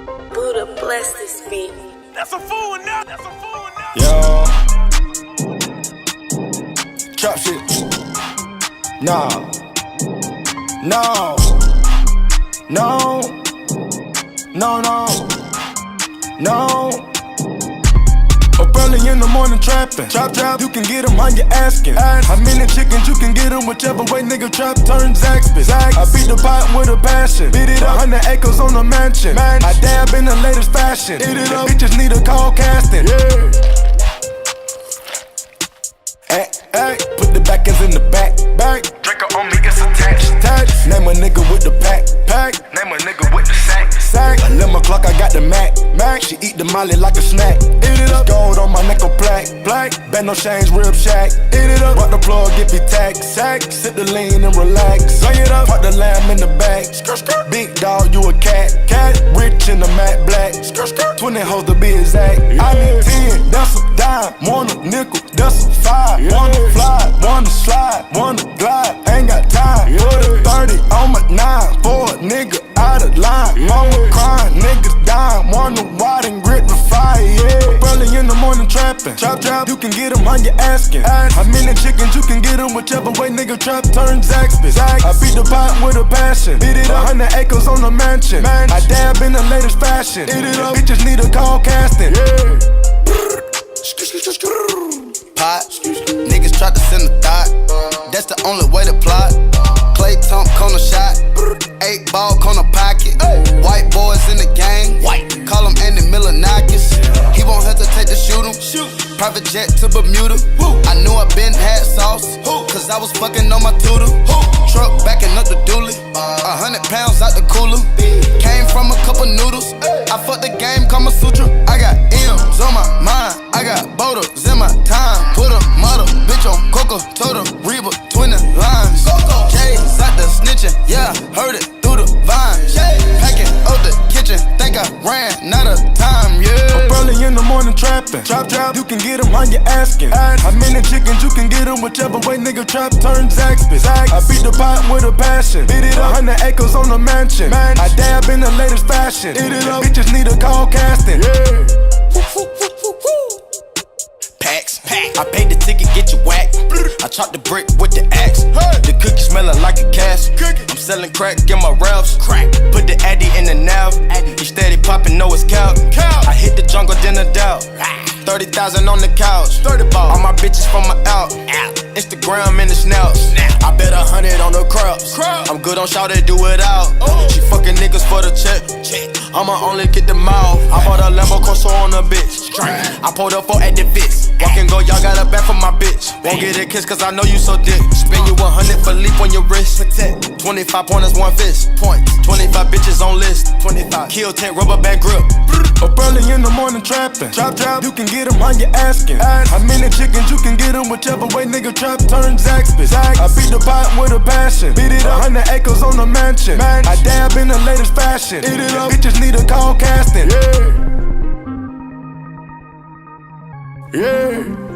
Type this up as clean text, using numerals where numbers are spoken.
Buddha bless this beat. That's a fool now. That's a fool now. Yo, trap shit. Nah, no, no, no, no, no. Up early in the morning trapping. Trap, you can get them how you asking. How many chickens you can get them, whichever way nigga trap turns Zaxby's. I beat the pot with a passion. Beat it up, 100 acres on a mansion. I dab in the latest fashion. Eat it up, bitches need a call casting. Yeah. Hey, put the back ends in the back. Draco on me, it's attached. Name a nigga with the pack. Name a nigga with the sack. 11 o'clock, I got the Mac. She eat the molly like a snack. Eat it up, gold on my neck, a black. Bet no change, rib shack. Eat it up, rock the plug, get me taxed. Sip the lean and relax. Lay it up, put the lamb in the bag. Big dog, you a cat. Rich in the matte black. 20 hoes to be exact. I need 10, that's a dime. Want a nickel, that's a 5. Wanna fly, wanna slide, wanna glide. Ain't got time. Put a 30 on my 9 for a nigga out of line. Mama crying, niggas dying. Wonder why they grit the fire, yeah. Early in the morning trapping. Trap, you can get them how you asking. How many chickens you can get them, whichever way nigga trap turns Zaxby's. I beat the pot with a passion. Beat it up, 100 acres on a mansion. I dab in the latest fashion. Eat it up, bitches need a call casting. Yeah. Pot, niggas try to send a thought. That's the only way to plot. Clay Tunk on a shot. 8 ball on a pocket. White boys in the gang. Call him Andy Milonakis. He won't hesitate to shoot him. Private jet to Bermuda. I knew I been had sauce. Cause I was fucking on my tutor. Truck backing up the dually. 100 pounds out the cooler. Came from a couple noodles. I fucked the game, Kama Sutra. I got M's on my mind. I got boulders in my time. Put a mother bitch on Coca, total Reba, 20 lines. J's out the snitching, yeah, heard it through the vine. Packing up the kitchen, think I ran out of time, yeah. Up early in the morning trapping. Trap, you can get them how you asking. How many chickens you can get them, whichever way nigga trap turns Zaxby's. I beat the pot with a passion. Beat it up, 100 acres on a mansion. I dab in the latest fashion. Eat it up, bitches need a call casting. Yeah. Packs. I paid the ticket, get you whacked. I chopped the brick with the axe. The cookie smelling like a cash. I'm selling crack in my raps. Put the addy in the nav. He steady popping, know it's cow. I hit the jungle, then a doubt. 30,000 on the couch. All my bitches from my out. Instagram in the snaps. I bet 100 on the crops. I'm good on shout it, do it out. She fucking niggas for the check. I'ma only get the mouth. I bought a Lambo Corso on a bitch. I pulled up for at the fits. Walk and go, y'all got a back for my bitch. Won't get a kiss cause I know you so dick. Spend you 100 for leap on your wrist. 25 pointers, 1 fist. 25 bitches on list. 25 kill 10 rubber band grip. Up early in the morning trapping. Trap, you can get them how you asking. How many chickens you can get them, whichever way nigga trap turns Zaxby's. I beat the pot with a passion. Beat it up, 100 acres on a mansion. I dab in the latest fashion. Eat it up, bitches need a call casting. Yeah.